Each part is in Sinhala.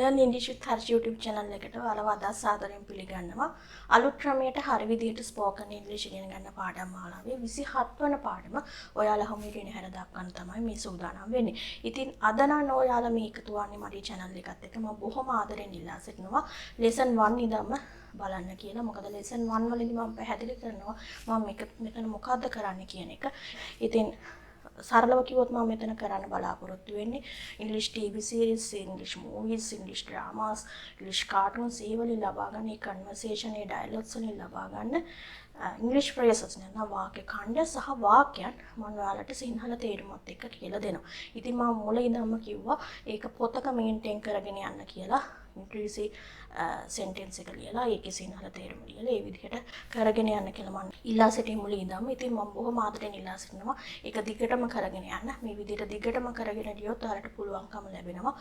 Learn English with Harsh YouTube channel එකට ඔයාලව අදහස් සාදරයෙන් පිළිගන්නවා. අලුත් ක්‍රමයට හරි විදිහට spoken English ඉගෙන ගන්න පාඩම් මාලාවේ 27 වන පාඩම ඔයාලා හැමෝට ඉගෙන හැර දක්වන්න තමයි මේ සූදානම් වෙන්නේ. ඉතින් අද නම් ඔයාලා මේ එකතු වන්නේ මගේ channel එකත් එක්ක මම බොහොම ආදරෙන් ඉල්ලා සිටිනවා lesson 1 ඉඳන්ම බලන්න කියලා. මොකද lesson 1 වලදී මම පැහැදිලි කරනවා මම මෙතන මොකද්ද කරන්න කියන එක. ඉතින් සරලව කිව්වොත් මම මෙතන කරන්න බලාපොරොත්තු වෙන්නේ English TV series, English movies, English dramas, English cartoons ඒ වලින් ලබා ගන්න ඒ conversation ඒ dialogues වලින් ලබා ගන්න English phrases නැත්නම් වාක්‍ය ඛණ්ඩ සහ වාක්‍යයන් මම ඔයාලට සිංහල තේරුමත් එක්ක කියලා දෙනවා. ඉතින් මම මුලින් ඉඳන්ම කිව්වා ඒක පොතක මේන්ටේන් කරගෙන යන්න කියලා. ඉංග්‍රීසි sentence එක ලියලා ඒකේ සිංහල තේරුම ලියලා ඒ විදිහට කරගෙන යන්න කියලා මම ඉල්ලා සිටින් මුලින් ඉඳන්ම. ඉතින් මම බොහොම ආදරෙන් ඉල්ලා සිටිනවා ඒක දිගටම කරගෙන යන්න. මේ විදිහට දිගටම කරගෙන ගියොත් ඔයාලට පුළුවන්කම ලැබෙනවා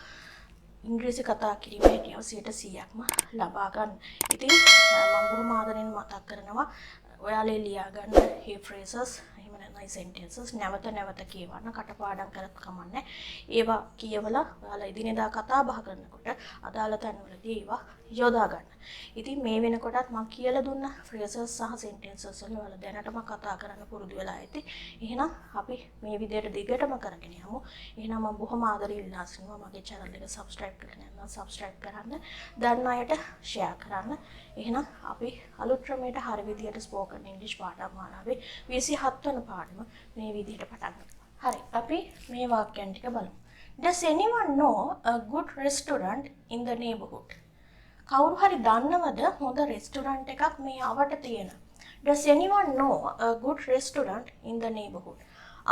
ඉංග්‍රීසි කතා කිරීමේ හැකියාව 100%ක්ම ලබා ගන්න. ඉතින් මම බොහොම ආදරෙන් මතක් කරනවා ඔයාලා ලියා ගන්න මේ phrases එහෙම නැත්නම් sentences නැවත නැවත කියවන්න කටපාඩම් කරත් කමන්නේ. ඒවා කියවලා ඔයාලා එදිනෙදා කතා බහ කරනකොට අදාළ තැන්වලදී ඒවා යොදා ගන්න. ඉතින් මේ වෙනකොටත් මම කියලා දුන්න phrases සහ sentences වල ඔයාලා දැනටම කතා කරන්න පුරුදු වෙලා ඇති. එහෙනම් අපි මේ විදිහට දිගටම කරගෙන යමු. එහෙනම් මම බොහොම ආදරෙන් ඉල්ලා සිටිනවා මගේ channel එක subscribe කරගෙන නැත්නම් subscribe කරන්න. දන්න අයට share කරන්න. එහෙනම් අපි අලුත් ක්‍රමයට හරි විදිහට spoken English පාඩම් මාලාවේ 27 වන පාඩම මේ විදිහට පටන් ගන්නවා. හරි. අපි මේ වාක්‍යයන් ටික බලමු. Does anyone know a good restaurant in the neighborhood? කවුරු හරි දන්නවද හොඳ රෙස්ටුරන්ට් එකක් මේ අවට තියෙන? Does anyone know a good restaurant in the neighborhood?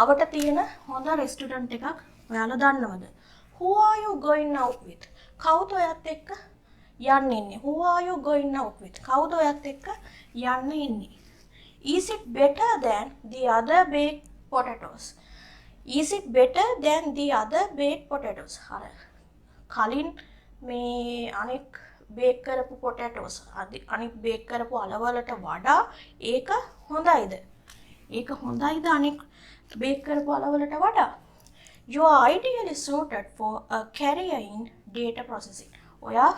අවට තියෙන හොඳ රෙස්ටුරන්ට් එකක් ඔයාලා දන්නවද? Who are you going out with? කවුද ඔයත් එක්ක යන්න ඉන්නේ? Who are you going out with? කවුද ඔයත් එක්ක යන්න ඉන්නේ? Is it better than the other baked potatoes? Is it better than the other baked potatoes? හර කලින් මේ අනෙක් බේක් කරපු potatoes අනෙක් බේක් කරපු අලවලට වඩා ඒක හොඳයිද? ඒක හොඳයිද අනෙක් බේක් කරපු අලවලට වඩා? You are ideally suited for a career in data processing. ඔයා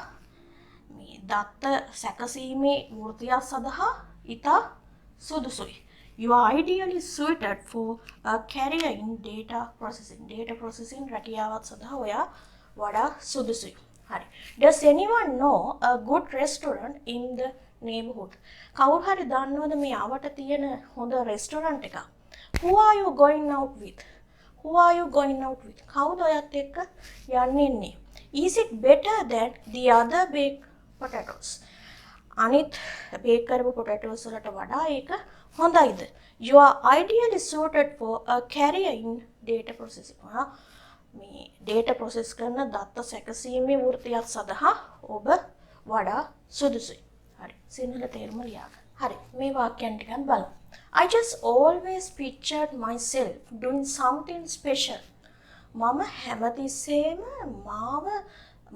මේ දත්ත සැකසීමේ වෘත්තියක් සඳහා ඉතා සුදුසුයි. You are ideally suited for a career in data processing. Data processing රැකියාවක් සඳහා ඔයා වඩා සුදුසුයි. හරි. Does anyone know a good restaurant in the neighborhood? කවුරු හරි දන්නවද මේ අවට තියෙන හොඳ රෙස්ටොරන්ට් එකක්? Who are you going out with? Who are you going out with? කවුද ඔයත් එක්ක යන්න ඉන්නේ? Is it better than the other baked potatoes? අනිත් බේක් කරපු potatoes වලට වඩා ඒක හොඳයිද? You are ideally suited for a career in data processing. මේ data process කරන දත්ත සැකසීමේ වෘත්තියක් සඳහා ඔබ වඩා සුදුසුයි. හරි. සිංහල තේරුම ලියා ගන්න. හරි. මේ වාක්‍යයන් ටිකක් බලමු. I just always pictured myself doing something special. මම හැමතිස්සෙම මාව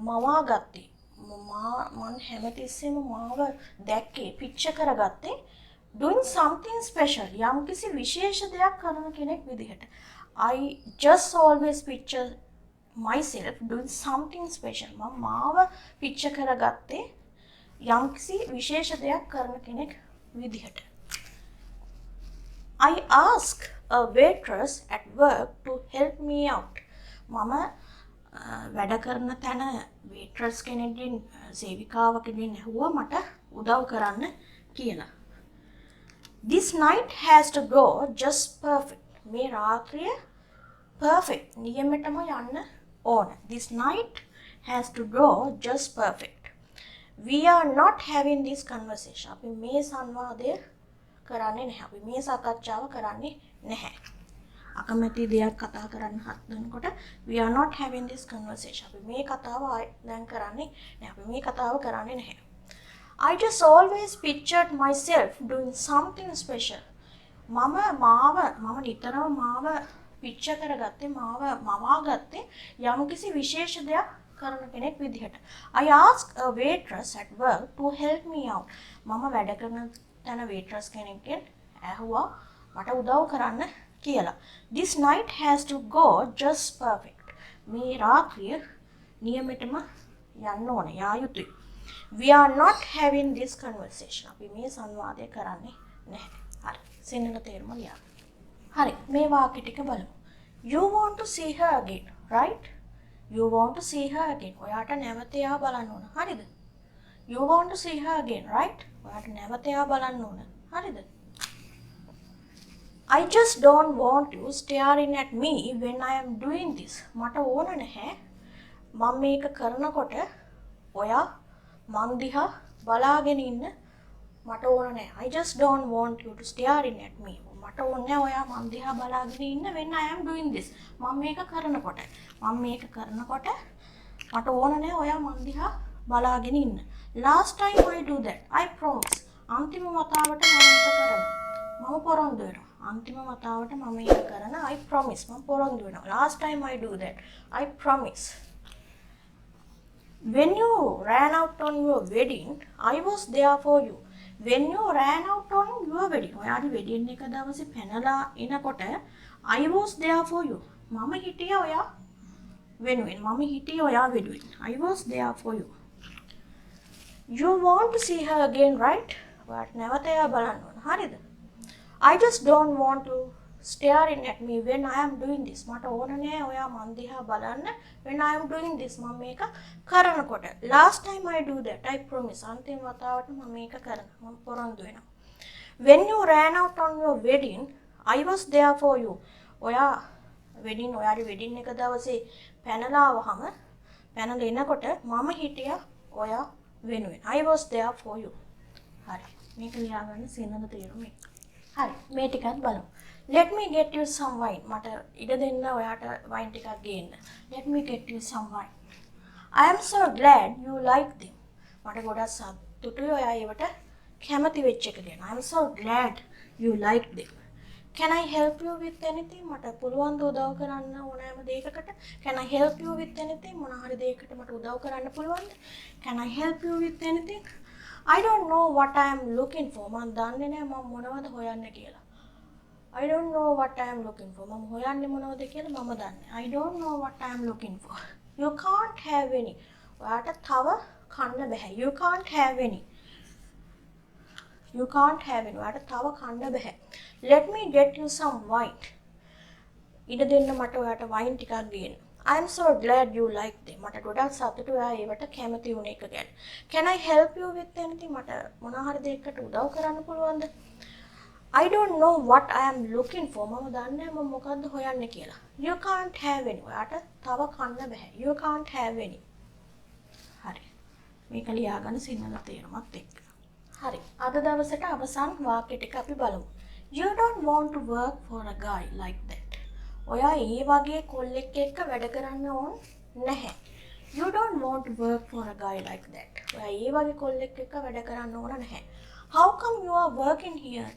මවාගත්තේ. මම හැමතිස්සෙම මාව දැක්කේ පික්චර් කරගත්තේ doing something special. යම්කිසි විශේෂ දෙයක් කරන කෙනෙක් විදිහට. I just always picture myself doing something special. මම මාව පික්චර් කරගත්තේ යම්කිසි විශේෂ දෙයක් කරන කෙනෙක් විදිහට. I ask a waitress at work to help me out. මම වැඩ කරන තැන waitress කෙනෙක්ගෙන් සේවිකාවකගෙන් ඇහුවා මට උදව් කරන්න කියලා. This night has to go just perfect. මේ රාත්‍රිය perfect නියමටම යන්න ඕන. This night has to go just perfect. We are not having this conversation. අපි මේ සංවාදය කරන්නේ නැහැ. අපි මේ සාකච්ඡාව කරන්නේ නැහැ. අකමැති දෙයක් කතා කරන්න හදනකොට we are not having this conversation. අපි මේ කතාව දැන් කරන්නේ නැහැ. අපි මේ කතාව කරන්නේ නැහැ. I just always pictured myself doing something special. මම නිතරම මාව පික්චර් කරගත්තේ මාව මවාගත්තේ යම්කිසි විශේෂ දෙයක් කරන කෙනෙක් විදිහට. I asked a waitress at work to help me out. මම වැඩ කරන තැන waitress කෙනෙක්ගෙන් ඇහුවා මට උදව් කරන්න කියලා. This night has to go just perfect. මේ රාත්‍රිය නියමෙටම යන්න ඕන. යා යුතුයි. We are not having this conversation. අපි මේ සංවාදය කරන්නේ නැහැ. හරි. සිංහල තේරුම ලියන්න. හරි. මේ වාක්‍ය ටික බලමු. You want to see her again, right? You want to see her again. ඔයාට නැවත එයා බලන්න ඕන. හරිද? You want to see her again, right? ඔයාට නැවත එයා බලන්න ඕන. හරිද? I just don't want you staring at me when I am doing this. මට ඕන නැහැ මම මේක කරනකොට ඔයා මන් දිහා බලාගෙන ඉන්න මට ඕන නැහැ. I just don't want you to staring at me. මට ඕන නැහැ ඔයා මන් දිහා බලාගෙන ඉන්න when I am doing this. මම මේක කරනකොට මට ඕන නැහැ ඔයා මන් දිහා බලාගෙන ඉන්න. Last time I do that, I promise. අන්තිම වතාවට මම ඒක කරනවා. මම පොරොන්දු වෙනවා. අන්තිම වතාවට මම ඒක කරන I promise. මම පොරොන්දු වෙනවා. Last time I do that, I promise. When you ran out on your wedding, I was there for you. When you ran out on your wedding, ඔයාගේ wedding එක දවසේ පැනලා එනකොට I was there for you. මම හිටියා ඔයා වෙනුවෙන්. මම හිටියේ ඔයා වෙනුවෙන්. I was there for you. You want to see her again, right? ඔයාට නැවත එයා බලන්න ඕන. හරිද? I just don't want to staring at me when I am doing this. මට ඕන නෑ ඔයා මන් දිහා බලන්න when I am doing this. මම මේක කරනකොට. Last time I do that, I promise. අන්තිම වතාවට මම මේක කරනවා. මම පොරොන්දු වෙනවා. When you ran out on your wedding, I was there for you. ඔයා ඔයාගේ wedding එක දවසේ පැනලා ආවහම පැනලා එනකොට මම හිටියා ඔයා වෙනුවෙන්. I was there for you. හරි. මේක ලියාගන්න සිංහල තේරුම එක. හරි. මේ ටිකත් බලමු. Let me get you some wine. මට ඉඩ දෙන්න ඔයාට වයින් ටිකක් ගේන්න. Let me get you some wine. I am so glad you like them. මට ගොඩක් සතුටුයි ඔයා ඒවට කැමති වෙච්ච එක ගැන. I am so glad you like them. Can I help you with anything? මට පුළුවන් ද උදව් කරන්න ඕනෑම දෙයකට? Can I help you with anything? මොන හරි දෙයකට මට උදව් කරන්න පුළුවන්ද? Can I help you with anything? I don't know what I am looking for. මම දන්නේ නැහැ මම මොනවද හොයන්නේ කියලා. I don't know what I am looking for. මම හොයන්නේ මොනවද කියලා මම දන්නේ. I don't know what I am looking for. You can't have any. ඔයාට තව කන්න බෑ. You can't have any. You can't have any. ඔයාට තව කන්න බෑ. Let me get you some wine. ඉඩ දෙන්න මට ඔයාට වයින් ටිකක් ගේන්න. I am so glad you like them. මට ගොඩක් සතුටුයි ඔයා ඒවට කැමති වුණ එක ගැන. Can I help you with anything? මට මොන හරි දෙයකට උදව් කරන්න පුළුවන්ද? I don't know what I am looking for. මම දන්නේ මම මොකද්ද හොයන්නේ කියලා. You can't have any. ඔයාට තව කන්න බෑ. You can't have any. හරි. මේක ලියාගන්න සිංහල තේරුමත් එක්ක. හරි. අද දවසට අවසන් වාක්‍ය ටික අපි බලමු. You don't want to work for a guy like that. ඔයා ඒ වගේ කොල්ලෙක් එක්ක වැඩ කරන්න ඕන නැහැ. You don't want to work for a guy like that. ඔයා ඒ වගේ කොල්ලෙක් එක්ක වැඩ කරන්න ඕන නැහැ. How come you are working here?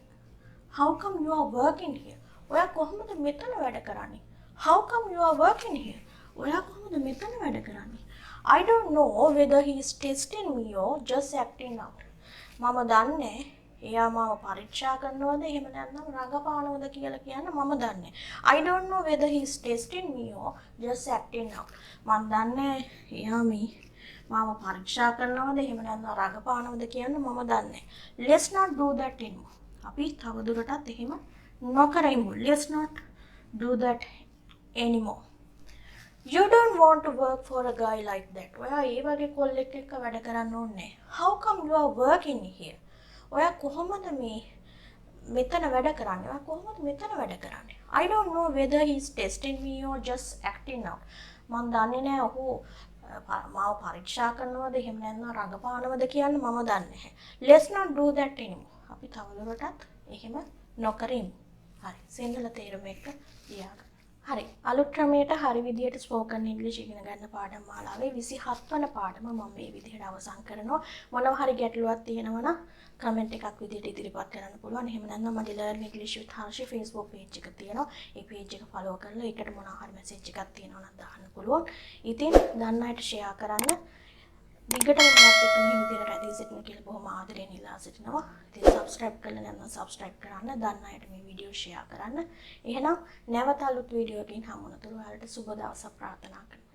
How come you are working here? ඔයා කොහොමද මෙතන වැඩ කරන්නේ? How come you are working here? ඔයා කොහොමද මෙතන වැඩ කරන්නේ? I don't know whether he is testing me or just acting out. මම දන්නේ එයා මාව පරීක්ෂා කරනවද එහෙම නැත්නම් රඟපානවද කියලා කියන්න මම දන්නේ. I don't know whether he is testing me or just acting out. මම දන්නේ එයා මාව පරීක්ෂා කරනවද එහෙම නැත්නම් රඟපානවද කියන්න මම දන්නේ. Let's not do that anymore. අපි තවදුරටත් එහෙම නොකරමු. Let's not do that anymore. You don't want to work for a guy like that. ඔයා ඒ වගේ කොල්ලෙක් එක්ක වැඩ කරන්න ඕනේ. How come you are working here? ඔයා කොහොමද මෙතන වැඩ කරන්නේ? ඔයා කොහොමද මෙතන වැඩ කරන්නේ? I don't know whether he is testing me or just acting out. මම දන්නේ නැහැ ඔහු මාව පරීක්ෂා කරනවද එහෙම නැත්නම් රඟපානවද කියන්න මම දන්නේ නැහැ. Let's not do that anymore. අපි තවදුරටත් එහෙම නොකරමු. හරි. සිංහල තේරුම එක්ක ලියාගන්න. හරි. අලුත් ක්‍රමයට හරි විදියට ස්පෝකන් ඉංග්‍රීසි ඉගෙන ගන්න පාඩම් මාලාවේ 27 වන පාඩම මම මේ විදිහට අවසන් කරනවා. මොනවා හරි ගැටලුවක් තියෙනවා නම් කමෙන්ට් එකක් විදියට ඉදිරිපත් කරන්න පුළුවන්. එහෙම නැත්නම් මගේ Learn English with Harshi Facebook page එක තියෙනවා. ඒ page එක follow කරලා ඒකට මොනවා හරි message එකක් තියෙනවා නම් දාන්න පුළුවන්. ඉතින් දන්න අයට share කරන්න. දිගටම මාත් එක්ක මේ විදියට රැඳී සිටින්න කියලා බොහොම ආදරෙන් ඉල්ලා සිටිනවා. ඉතින් subscribe කරලා නැත්නම් subscribe කරන්න. දන්න අයට මේ වීඩියෝ share කරන්න. එහෙනම් නැවත අලුත් වීඩියෝ එකකින් හමු වෙනතුරු ඔයාලට සුබ දවසක් ප්‍රාර්ථනා කරනවා.